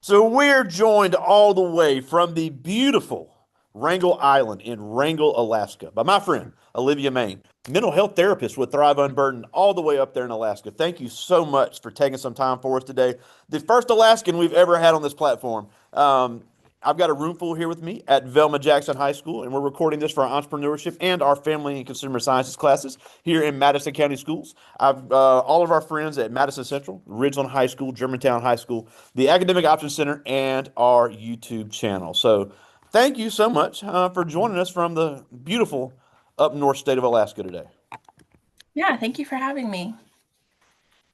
So we're joined all the way from the beautiful Wrangell Island in Wrangell, Alaska, by my friend Olivia Main, mental health therapist with Thrive Unburdened, all the way up there in Alaska. Thank you so much for taking some time for us today. The first Alaskan we've ever had on this platform. I've got a room full here with me at Velma Jackson High School, and we're recording this for our entrepreneurship and our family and consumer sciences classes here in Madison County Schools. I've all of our friends at Madison Central, Ridgeland High School, Germantown High School, the Academic Options Center, and our YouTube channel. So, thank you so much for joining us from the beautiful up north state of Alaska today. Yeah, thank you for having me.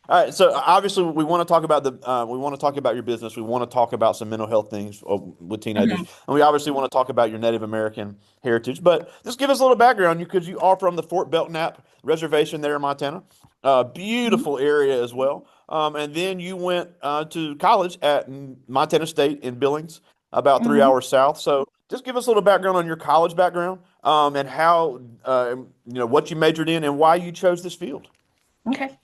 All right, so obviously we want to talk about we want to talk about your business. We want to talk about some mental health things with teenagers, Mhm. and we obviously want to talk about your Native American heritage. But just give us a little background, because you are from the Fort Belknap Reservation there in Montana, Mhm. beautiful area as well. And then you went to college at Montana State in Billings, about three Mhm. hours south. So just give us a little background on your college background, and how what you majored in and why you chose this field. Okay.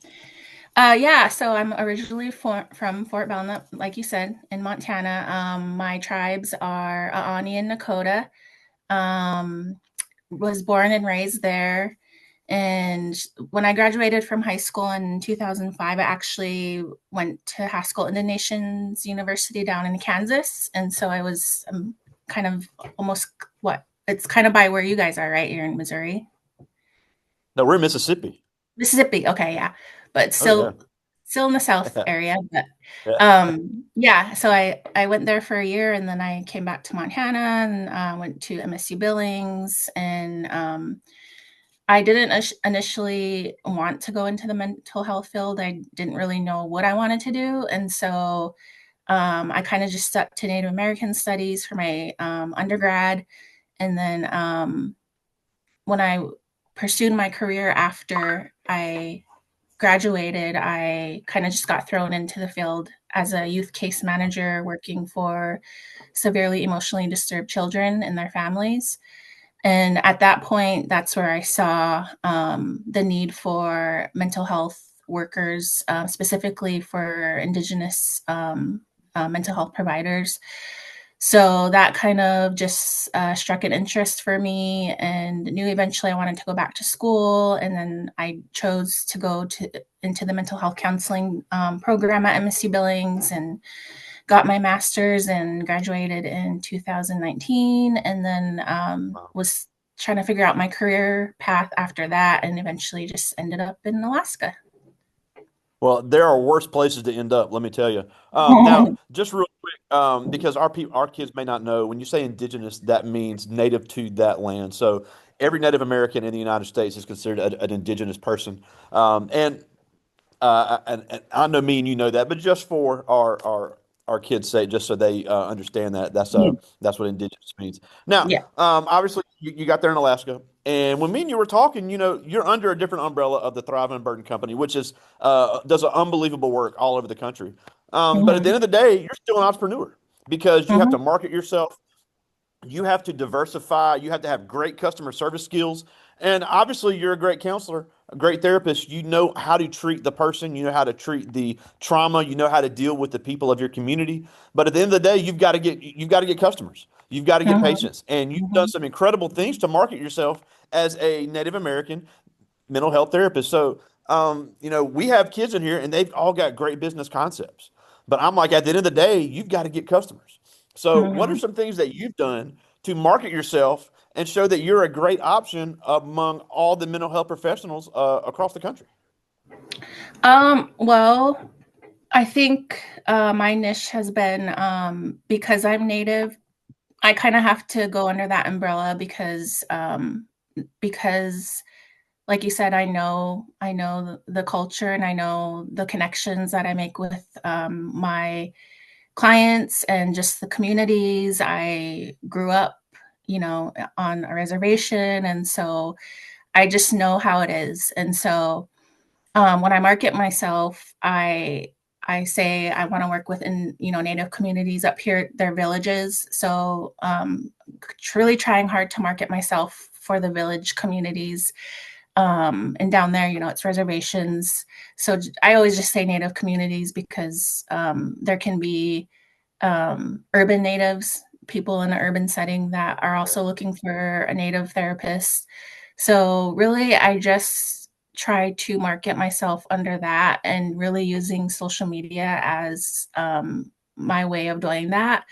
Yeah, so I'm originally from Fort Belknap, like you said, in Montana. My tribes are Aani and Nakota. Um, was born and raised there. And when I graduated from high school in 2005, I actually went to Haskell Indian Nations University down in Kansas. And so I was kind of almost what? It's kind of by where you guys are, right? You're in Missouri. No, we're in Mississippi. Mississippi, okay, yeah, but Oh yeah. still in the South area, but, Yeah. yeah, so I went there for a year, and then I came back to Montana and, went to MSU Billings, and, I didn't initially want to go into the mental health field. I didn't really know what I wanted to do, and so, I kinda just stuck to Native American studies for my, undergrad, and then, when I pursued my career after I graduated, I kind of just got thrown into the field as a youth case manager working for severely emotionally disturbed children and their families. And at that point, that's where I saw the need for mental health workers, specifically for Indigenous mental health providers. So that kind of just struck an interest for me, and knew eventually I wanted to go back to school. And then I chose to go to into the mental health counseling program at MSU Billings, and got my master's and graduated in 2019. And then was trying to figure out my career path after that, and eventually just ended up in Alaska. Well, there are worse places to end up, let me tell you. Now, just real quick, because our kids may not know, when you say indigenous, that means native to that land. So every Native American in the United States is considered an indigenous person. And I know me and you know that, but just for our kids' sake, just so they understand that that's what indigenous means. Now, Yeah. obviously, you got there in Alaska, and when me and you were talking, you're under a different umbrella of the Thrive and Burden Company, which is does an unbelievable work all over the country. But at the Hmm. end of the day, you're still an entrepreneur, because you have to Hmm. market yourself, you have to diversify, you have to have great customer service skills, and obviously you're a great counselor, a great therapist. You know how to treat the person, you know how to treat the trauma, you know how to deal with the people of your community. But at the end of the day, you've got to get customers, you've got to get Hmm. patients, and you've done Hmm. some incredible things to market yourself as a Native American mental health therapist. So we have kids in here and they've all got great business concepts, but I'm like, at the end of the day, you've got to get customers. So, what are Hmm. some things that you've done to market yourself and show that you're a great option among all the mental health professionals across the country? Well, I think my niche has been because I'm Native. I kind of have to go under that umbrella because like you said, I know the culture, and I know the connections that I make with my clients and just the communities. I grew up, on a reservation, and so I just know how it is. And so when I market myself, I say I want to work within, Native communities up here, their villages. So truly trying hard to market myself for the village communities, And down there, it's reservations. So I always just say Native communities because there can be urban natives, people in an urban setting that are Yeah. also looking for a native therapist. So really, I just try to market myself under that and really using social media as my way of doing that.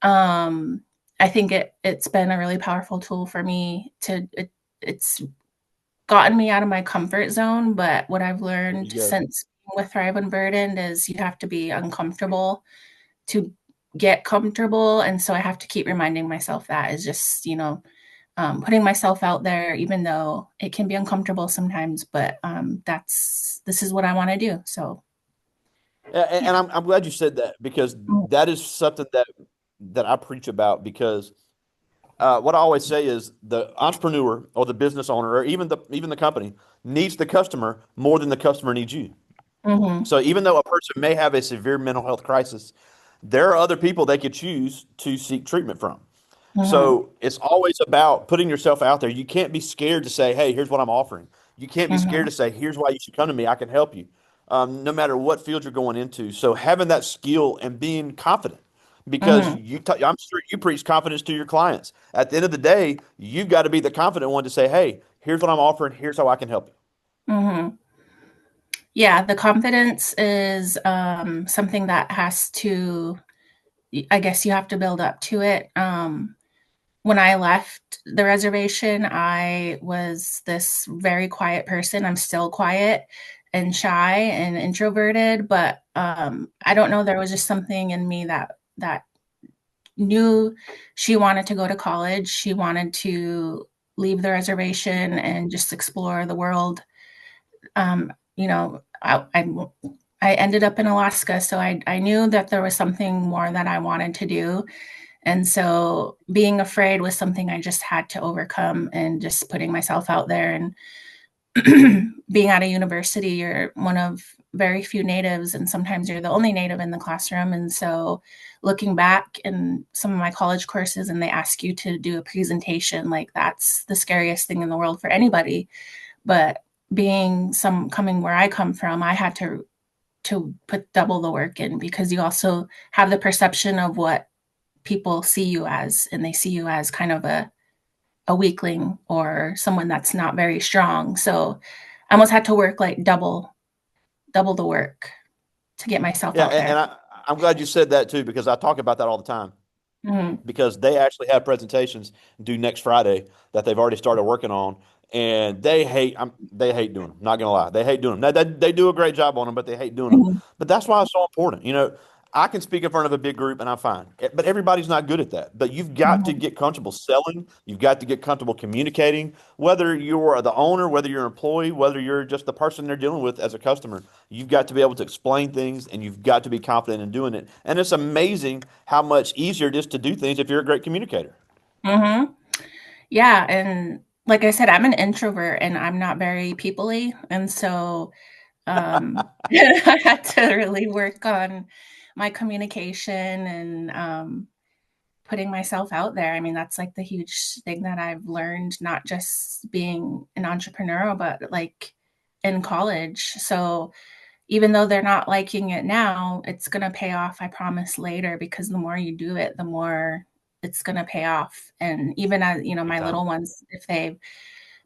Um, I think it's been a really powerful tool for me it's gotten me out of my comfort zone. But what I've There learned you go. since being with Thrive Unburdened is you have to be uncomfortable to get comfortable. And so I have to keep reminding myself that is just, putting myself out there, even though it can be uncomfortable sometimes, but this is what I want to do. So And yeah. I'm glad you said that because that is something that I preach about because what I always say is the entrepreneur or the business owner or even the company needs the customer more than the customer needs you. Mm-hmm. So even though a person may have a severe mental health crisis, there are other people they could choose to seek treatment from. Mm-hmm. So it's always about putting yourself out there. You can't be scared to say, "Hey, here's what I'm offering." You can't be scared Mm-hmm. to say, "Here's why you should come to me. I can help you." No matter what field you're going into. So having that skill and being confident, because Mm-hmm. I'm sure you preach confidence to your clients. At the end of the day, you've got to be the confident one to say, "Hey, here's what I'm offering. Here's how I can help you." Mm-hmm. Yeah, the confidence is something that has to, I guess you have to build up to it. When I left the reservation, I was this very quiet person. I'm still quiet and shy and introverted, but I don't know. There was just something in me that knew she wanted to go to college. She wanted to leave the reservation and just explore the world. I ended up in Alaska, so I knew that there was something more that I wanted to do. And so being afraid was something I just had to overcome and just putting myself out there. And being at a university, you're one of very few natives, and sometimes you're the only native in the classroom. And so looking back in some of my college courses, and they ask you to do a presentation, like that's the scariest thing in the world for anybody. But being some coming where I come from, I had to put double the work in because you also have the perception of what people see you as, and they see you as kind of a weakling or someone that's not very strong. So I almost had to work like double the work to get myself Yeah, out and there. I'm glad you said that too because I talk about that all the time. Mm-hmm. Because they actually have presentations due next Friday that they've already started working on, and they hate doing them. Not gonna lie, they hate doing them. They do a great job on them, but they hate doing them. Mm-hmm. But that's why it's so important. I can speak in front of a big group and I'm fine, but everybody's not good at that. But you've got to Mm-hmm. get comfortable selling. You've got to get comfortable communicating. Whether you're the owner, whether you're an employee, whether you're just the person they're dealing with as a customer, you've got to be able to explain things and you've got to be confident in doing it. And it's amazing how much easier it is to do things if you're a great communicator. Mm-hmm. Yeah, and like I said, I'm an introvert and I'm not very peoply, and so I had to really work on my communication and putting myself out there. I mean, that's like the huge thing that I've learned, not just being an entrepreneur, but like in college. So even though they're not liking it now, it's going to pay off, I promise, later, because the more you do it, the more it's going to pay off. And even as, Big my time. little ones,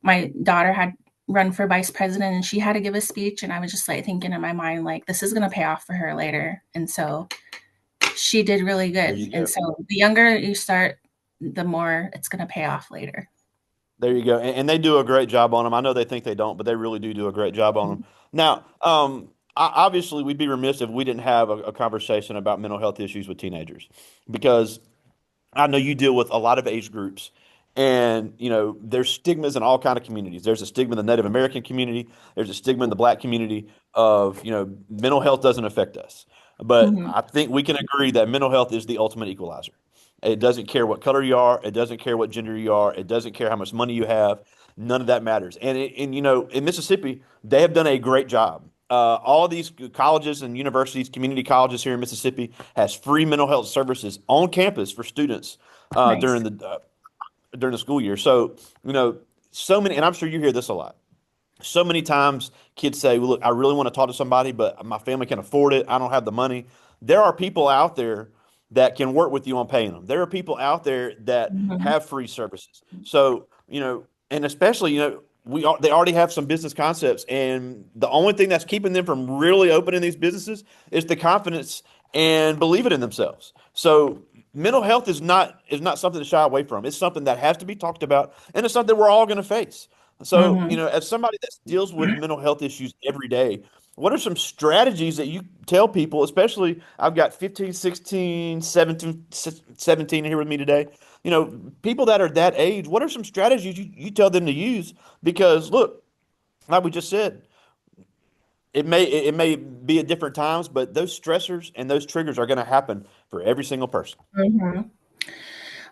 my daughter had run for vice president and she had to give a speech. And I was just like thinking in my mind, like, this is going to pay off for her later. And so she did really There good. you And go. so the younger you start, the more it's going to pay off later. There you go. And they do a great job on them. I know they think they don't, but they really do a great job on them. Now, obviously, we'd be remiss if we didn't have a conversation about mental health issues with teenagers because I know you deal with a lot of age groups, and there's stigmas in all kind of communities. There's a stigma in the Native American community. There's a stigma in the Black community of mental health doesn't affect us. But Mm-hmm. I think we can agree that mental health is the ultimate equalizer. It doesn't care what color you are. It doesn't care what gender you are. It doesn't care how much money you have. None of that matters. And in Mississippi, they have done a great job. All these colleges and universities, community colleges here in Mississippi, has free mental health services on campus for students Nice. during the school year. So so many, and I'm sure you hear this a lot. So many times kids say, well, look, I really want to talk to somebody, but my family can afford it. I don't have the money. There are people out there that can work with you on paying them. There are people out there that Mhm. have free services. So, and especially, they already have some business concepts, and the only thing that's keeping them from really opening these businesses is the confidence and believing in themselves. So, mental health is not something to shy away from. It's something that has to be talked about, and it's something we're all going to face. So, Mhm. as somebody that deals with mental health issues every day, what are some strategies that you tell people, especially I've got 15, 16, 17 here with me today, people that are that age, what are some strategies you tell them to use? Because look, like we just said, it may be at different times, but those stressors and those triggers are going to happen for every single person. Mhm.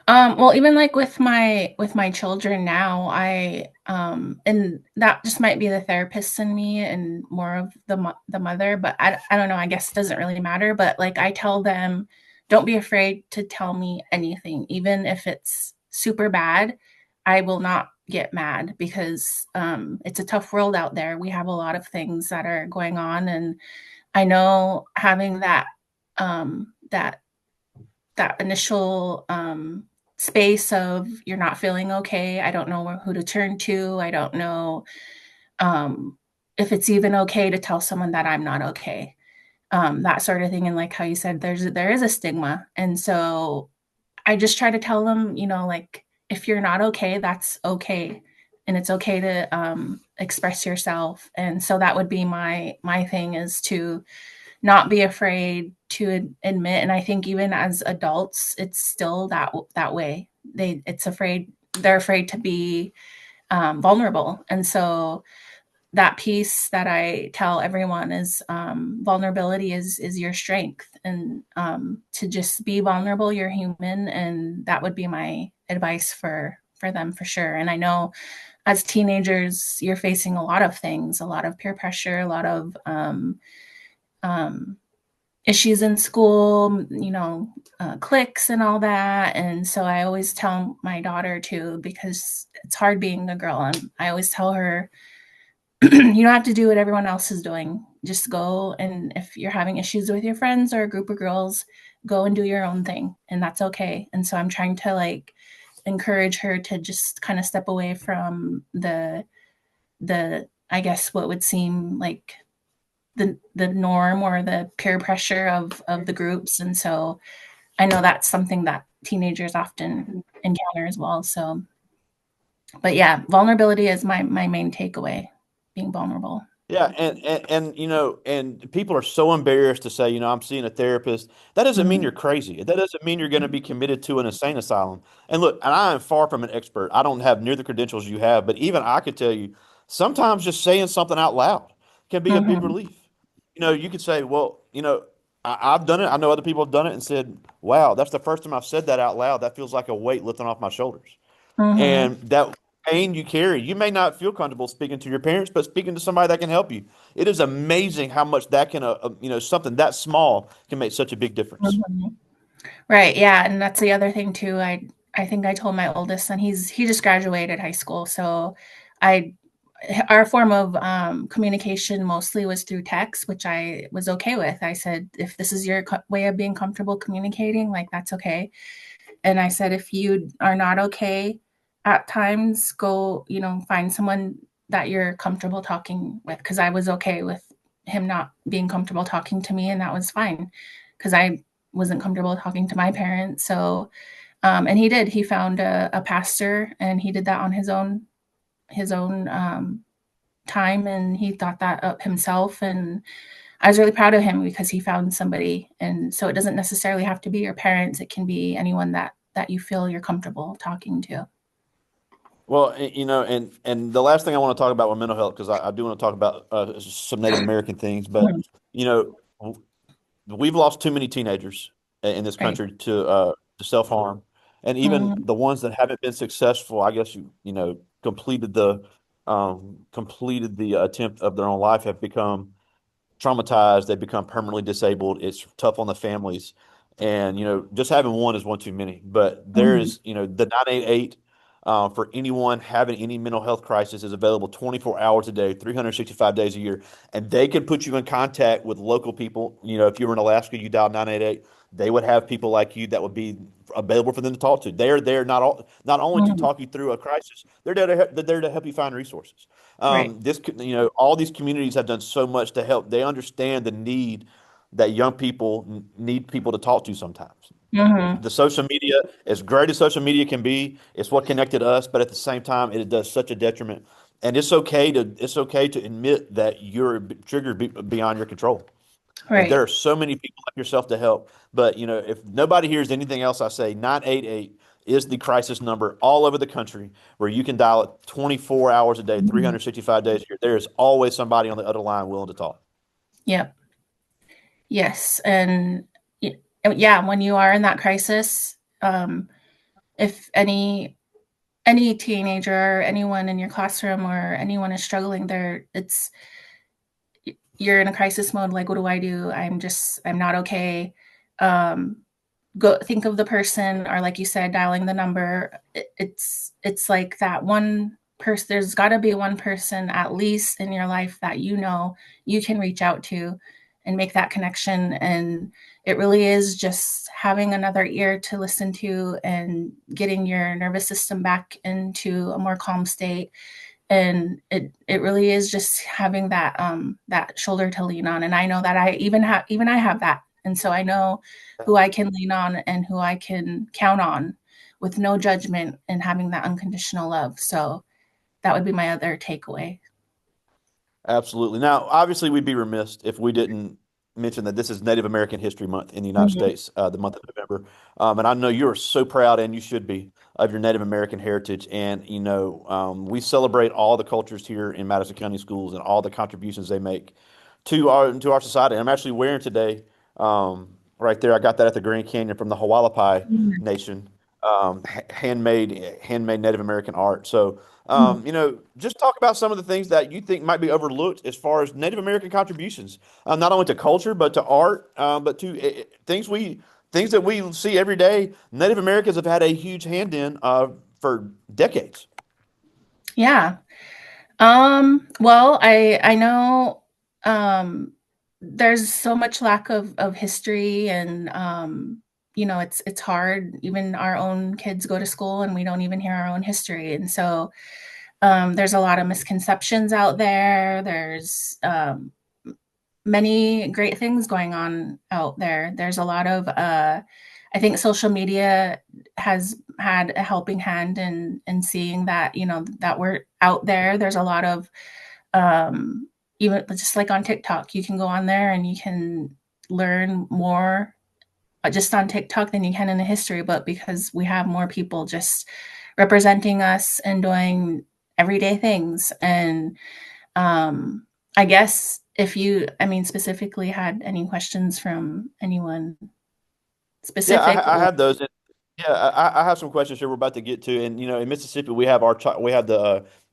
Well, even like with my children now, and that just might be the therapist in me and more of the mother, but I don't know, I guess it doesn't really matter, but like I tell them, don't be afraid to tell me anything, even if it's super bad. I will not get mad because it's a tough world out there. We have a lot of things that are going on, and I know having that that initial space of you're not feeling okay. I don't know who to turn to. I don't know um, if it's even okay to tell someone that I'm not okay. That sort of thing. And like how you said, there is a stigma, and so I just try to tell them, like if you're not okay, that's okay, and it's okay to express yourself. And so that would be my thing is to not be afraid to admit, and I think even as adults it's still that way. They're afraid to be vulnerable, and so that piece that I tell everyone is vulnerability is your strength, and to just be vulnerable. You're human, and that would be my advice for them for sure. And I know as teenagers you're facing a lot of things, a lot of peer pressure, a lot of um, issues in school, cliques and all that. And so I always tell my daughter too, because it's hard being a girl. And I always tell her, you don't have to do what everyone else is doing. Just go. And if you're having issues with your friends or a group of girls, go and do your own thing. And that's okay. And so I'm trying to like encourage her to just kind of step away from I guess what would seem like the norm or the peer pressure of the groups. And so I know that's something that teenagers often encounter as well. So, but yeah, vulnerability is my main takeaway, being vulnerable. Yeah, and people are so embarrassed to say, I'm seeing a therapist. That doesn't mean Mhm. you're crazy. That doesn't mean you're going to be committed to an insane asylum. And look, and I am far from an expert. I don't have near the credentials you have, but even I could tell you, sometimes just saying something out loud can be a big Mhm. relief. You could say, well, I've done it. I know other people have done it and said, wow, that's the first time I've said that out loud. That feels like a weight lifting off my shoulders. Mhm. And that pain you carry, you may not feel comfortable speaking to your parents, but speaking to somebody that can help you. It is amazing how much that can, something that small can make such a big difference. Mhm. Right. Yeah, and that's the other thing too. I think I told my oldest son, he just graduated high school, so I our form of communication mostly was through text, which I was okay with. I said, if this is your way of being comfortable communicating, like that's okay. And I said, if you are not okay at times, go, find someone that you're comfortable talking with. Cause I was okay with him not being comfortable talking to me, and that was fine. Cause I wasn't comfortable talking to my parents. So, and he found a pastor, and he did that on his own time. And he thought that up himself. And I was really proud of him because he found somebody. And so it doesn't necessarily have to be your parents. It can be anyone that you feel you're comfortable talking to. Well, and the last thing I want to talk about with mental health, because I do want to talk about some Native American things, but Mhm. you know, w- we've lost too many teenagers in this Right. country to self harm, and even Mhm. the ones that haven't been successful, I guess completed the attempt of their own life have become traumatized. They become permanently disabled. It's tough on the families, and just having one is one too many. But there Mhm. is the 988. for anyone having any mental health crisis is available 24 hours a day, 365 days a year, and they can put you in contact with local people. You know, if you were in Alaska, you dialed 988. They would have people like you that would be available for them to talk to. They're there not only to Mhm. talk you through a crisis, they're there to help you find resources. Right. All these communities have done so much to help. They understand the need that young people need people to talk to sometimes. Hmm. The social media, as great as social media can be, it's what connected us, but at the same time, it does such a detriment. And it's okay to admit that you're triggered beyond your control. And there Right. are so many people like yourself to help. But if nobody hears anything else I say, 988 is the crisis number all over the country where you can dial it 24 hours a day, Mhm. 365 days a year. There is always somebody on the other line willing to talk. Yep. Yes. And yeah, when you are in that crisis, if any teenager, anyone in your classroom, or anyone is struggling, you're in a crisis mode. Like, what do I do? I'm not okay. Um, go think of the person, or like you said, dialing the number. It's like that one person. There's got to be one person at least in your life that you can reach out to and make that connection. And it really is just having another ear to listen to and getting your nervous system back into a more calm state. And it really is just having that shoulder to lean on. And I know that I have that. And so I know who I can lean on and who I can count on with no judgment, and having that unconditional love. So that would be my other takeaway. Absolutely. Now, obviously, we'd be remiss if we didn't mention that this is Native American History Month in the United Mhm. States, the month of November. And I know you are so proud, and you should be, of your Native American heritage. And, we celebrate all the cultures here in Madison County Schools and all the contributions they make to our society. And I'm actually wearing today, right there, I got that at the Grand Canyon from the Hualapai Mhm. Nation, handmade Native American art. So, Mhm. just talk about some of the things that you think might be overlooked as far as Native American contributions, not only to culture but to art, but to things that we see every day. Native Americans have had a huge hand in for decades. Yeah. Well, I know, um, there's so much lack of history, and it's hard. Even our own kids go to school and we don't even hear our own history. And so there's a lot of misconceptions out there. There's many great things going on out there. There's a lot of I think social media has had a helping hand in seeing that, that we're out there. There's a lot of even just like on TikTok, you can go on there and you can learn more just on TikTok than you can in a history book, because we have more people just representing us and doing everyday things. And um, I guess if specifically had any questions from anyone Yeah, specific, I or had those. And yeah, I have some questions here we're about to get to. And in Mississippi, we have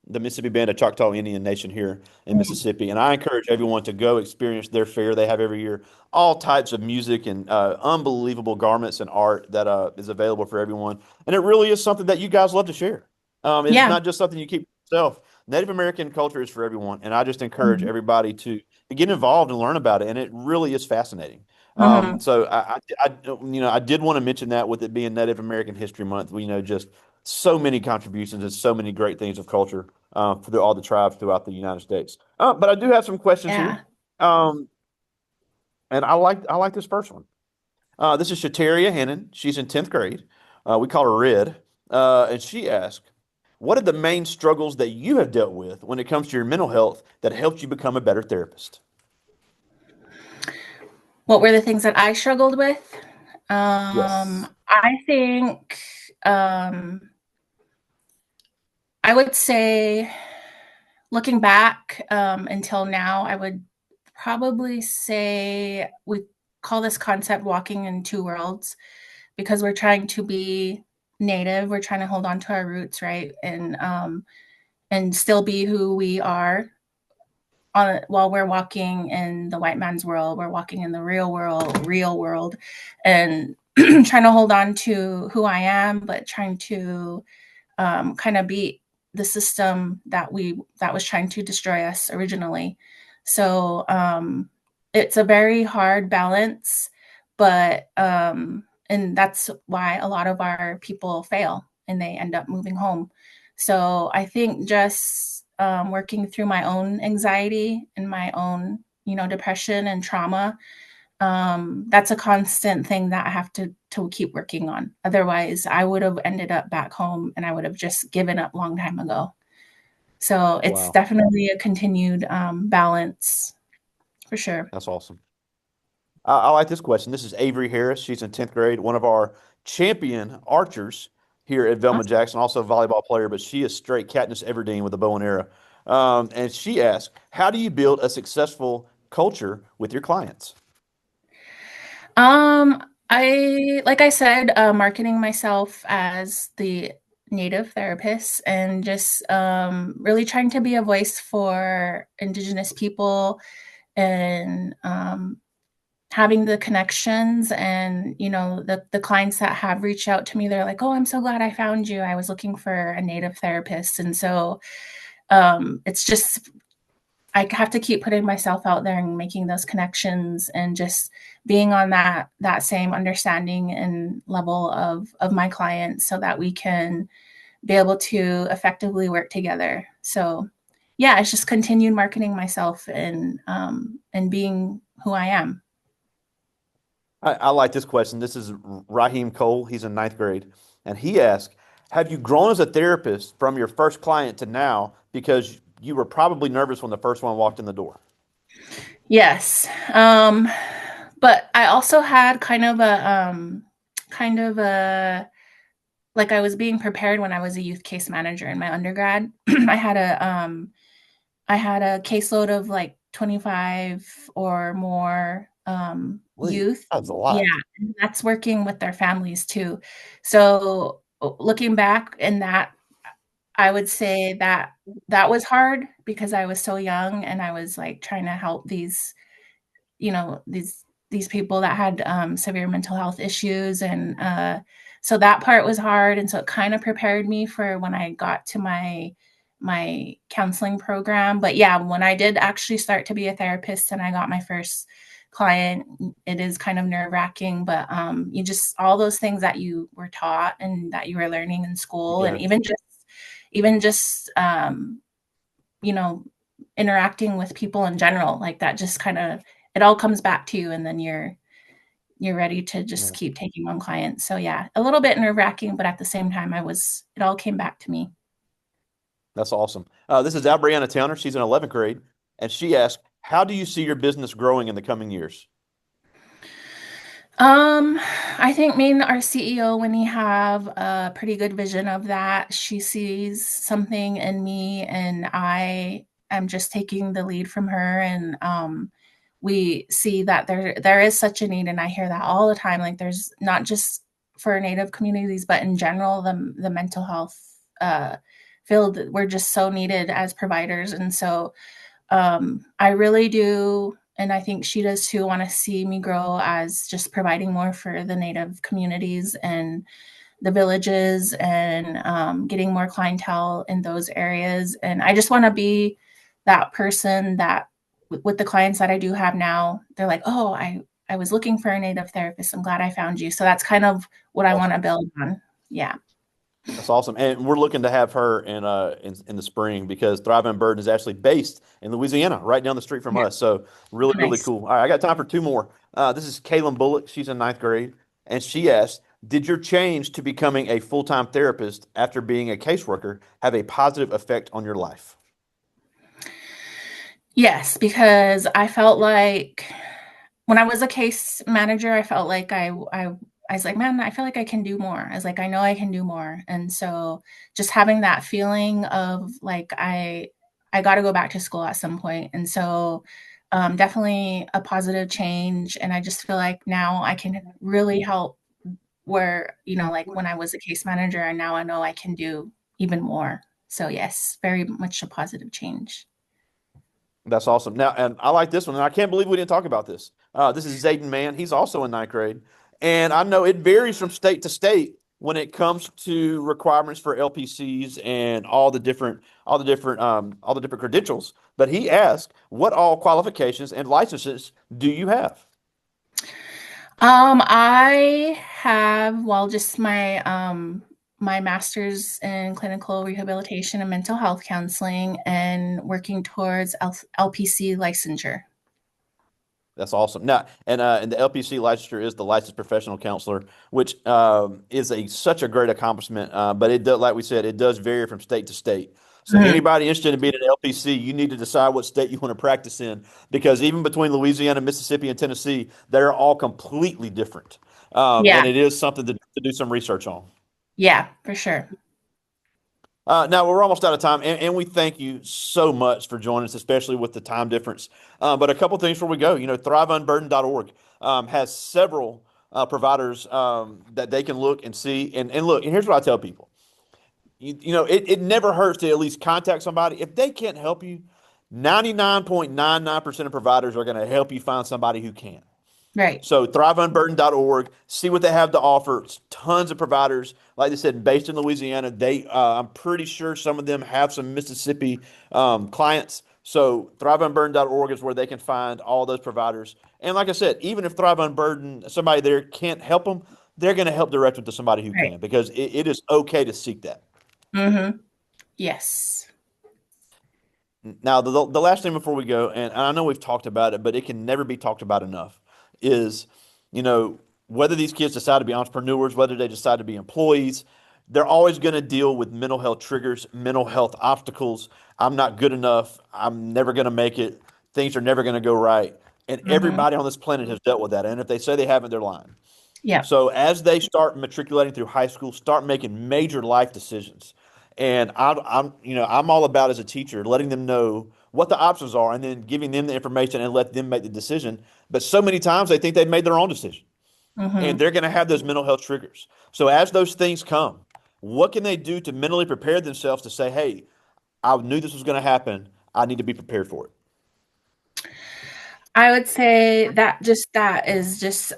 the Mississippi Band of Choctaw Indian Nation here in Mississippi, and I encourage everyone to go experience their fair they have every year. All types of music and unbelievable garments and art that is available for everyone, and it really is something that you guys love to share. It's yeah. not just something you keep to yourself. Native American culture is for everyone, and I just encourage Mhm. everybody to get involved and learn about it, and it really is fascinating. Mhm. So I did want to mention that with it being Native American History Month, just so many contributions and so many great things of culture for all the tribes throughout the United States. But I do have some questions here, Yeah. um, and I like this first one. This is Shataria Hennon. She's in 10th grade. We call her Red, and she asked, "What are the main struggles that you have dealt with when it comes to your mental health that helped you become a better therapist?" What were the things that I struggled with? Yes. I think I would say, looking back until now, I would probably say we call this concept walking in two worlds, because we're trying to be native, we're trying to hold on to our roots, right? And still be who we are while we're walking in the white man's world. We're walking in the real world, and trying to hold on to who I am, but trying to kind of beat the system that was trying to destroy us originally. So it's a very hard balance, but and that's why a lot of our people fail and they end up moving home. So I think just working through my own anxiety and my own, depression and trauma, that's a constant thing that I have to keep working on. Otherwise, I would have ended up back home and I would have just given up long time ago. So it's Wow, definitely a continued balance for sure. that's awesome. I like this question. This is Avery Harris. She's in 10th grade, one of our champion archers here at Velma Awesome. Jackson, also a volleyball player, but she is straight Katniss Everdeen with a bow and arrow. And she asked, how do you build a successful culture with your clients? Like I said, marketing myself as the native therapist and just really trying to be a voice for Indigenous people and having the connections and the clients that have reached out to me, they're like, oh, I'm so glad I found you. I was looking for a native therapist. And so it's just I have to keep putting myself out there and making those connections and just being on that same understanding and level of my clients so that we can be able to effectively work together. So yeah, it's just continued marketing myself and being who I am. I like this question. This is Raheem Cole. He's in 9th grade. And he asked, have you grown as a therapist from your first client to now because you were probably nervous when the first one walked in the door? Yes. But I also had kind of a like I was being prepared when I was a youth case manager in my undergrad. I had I had a caseload of like 25 or more Lee, youth. that was a Yeah, lot. and that's working with their families too. So looking back in that, I would say that that was hard because I was so young and I was like trying to help these people that had severe mental health issues, and so that part was hard, and so it kind of prepared me for when I got to my counseling program. But yeah, when I did actually start to be a therapist and I got my first client, it is kind of nerve-wracking, but you just all those things that you were taught and that you were learning in school, and Yeah. even just you know interacting with people in general, like that just kind of it all comes back to you, and then you're ready to just Yeah. keep taking on clients. So yeah, a little bit nerve wracking, but at the same time, it all came back to me. That's awesome. This is Albrianna Towner. She's in 11th grade. And she asked, how do you see your business growing in the coming years? Um, I think me and our CEO, when he have a pretty good vision of that, she sees something in me, and I am just taking the lead from her. And we see that there is such a need, and I hear that all the time. Like there's not just for Native communities, but in general, the mental health field. We're just so needed as providers, and so I really do, and I think she does too, want to see me grow as just providing more for the Native communities and the villages and getting more clientele in those areas. And I just want to be that person that, with the clients that I do have now, they're like, oh, I was looking for a Native therapist. I'm glad I found you. So that's kind of what I want to Awesome. build on. Yeah. That's awesome. And we're looking to have her in the spring because Thrive and Burden is actually based in Louisiana, right down the street from Yeah. us. So really, really Nice. cool. All right, I got time for two more. This is Kaylin Bullock. She's in 9th grade. And she asked, did your change to becoming a full-time therapist after being a caseworker have a positive effect on your life? Yes, because I felt like when I was a case manager, I felt like I was like, man, I feel like I can do more. I was like, I know I can do more. And so just having that feeling of like I got to go back to school at some point. And so definitely a positive change. And I just feel like now I can really help where, like when I was a case manager, and now I know I can do even more. So yes, very much a positive change. That's awesome. Now, and I like this one, and I can't believe we didn't talk about this. This is Zayden Mann. He's also in 9th grade. And I know it varies from state to state when it comes to requirements for LPCs and all the different credentials. But he asked, "What all qualifications and licenses do you have?" I have, well, just my master's in clinical rehabilitation and mental health counseling and working towards LPC licensure. That's awesome. Now, and the LPC licensure is the licensed professional counselor, which is a such a great accomplishment. But it does, like we said, it does vary from state to state. So Mhm. anybody interested in being an LPC, you need to decide what state you want to practice in, because even between Louisiana, Mississippi, and Tennessee, they're all completely different. Yeah, And it is something to do some research on. yeah, for sure. Now we're almost out of time, and we thank you so much for joining us, especially with the time difference. But a couple things before we go, thriveunburdened.org has several providers that they can look and see. And look, and here's what I tell people: it never hurts to at least contact somebody. If they can't help you, 99.99% of providers are going to help you find somebody who can. Right, So thriveunburdened.org, see what they have to offer. It's tons of providers, like they said, based in Louisiana. I'm pretty sure some of them have some Mississippi clients. So thriveunburdened.org is where they can find all those providers. And like I said, even if Thrive Unburdened, somebody there can't help them, they're going to help direct them to somebody who right. can, because it is okay to seek that. Mhm. Yes. Now, the last thing before we go, and I know we've talked about it, but it can never be talked about enough, is, whether these kids decide to be entrepreneurs, whether they decide to be employees, they're always going to deal with mental health triggers, mental health obstacles. I'm not good enough. I'm never going to make it. Things are never going to go right. And Mhm. everybody on this planet has dealt with that. And if they say they haven't, they're lying. Yep. So as they start matriculating through high school, start making major life decisions. And I'm all about, as a teacher, letting them know what the options are and then giving them the information and let them make the decision. But so many times they think they've made their own decision, and Mhm. they're going to have those mental health triggers. So as those things come, what can they do to mentally prepare themselves to say, "Hey, I knew this was going to happen. I need to be prepared for it." I would say that is just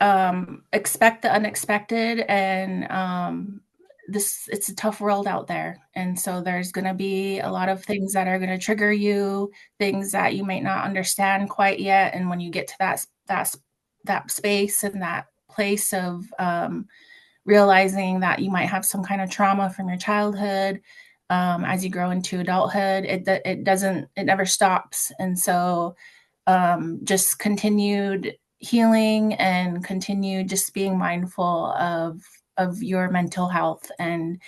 expect the unexpected, and this it's a tough world out there, and so there's going to be a lot of things that are going to trigger you, things that you might not understand quite yet, and when you get to that space and that place of realizing that you might have some kind of trauma from your childhood, as you grow into adulthood, it never stops, and so just continued healing and continued just being mindful of your mental health, and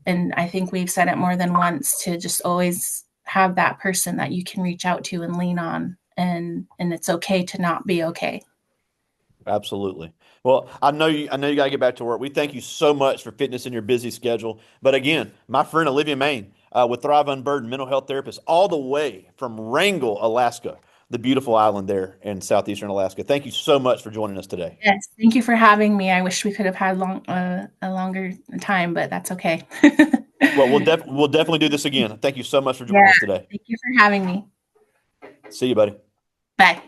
I think we've said it more than once, to just always have that person that you can reach out to and lean on, and it's okay to not be okay. Absolutely. Well, I know you got to get back to work. We thank you so much for fitting us in your busy schedule. But again, my friend Olivia Main with Thrive Unburdened mental health therapist, all the way from Wrangell, Alaska, the beautiful island there in southeastern Alaska. Thank you so much for joining us today. Yes, thank you for having me. I wish we could have had a longer time, but that's okay. Well, we'll definitely do this again. Thank you so much for joining Yeah, us today. thank you for having me. See you, buddy. Bye.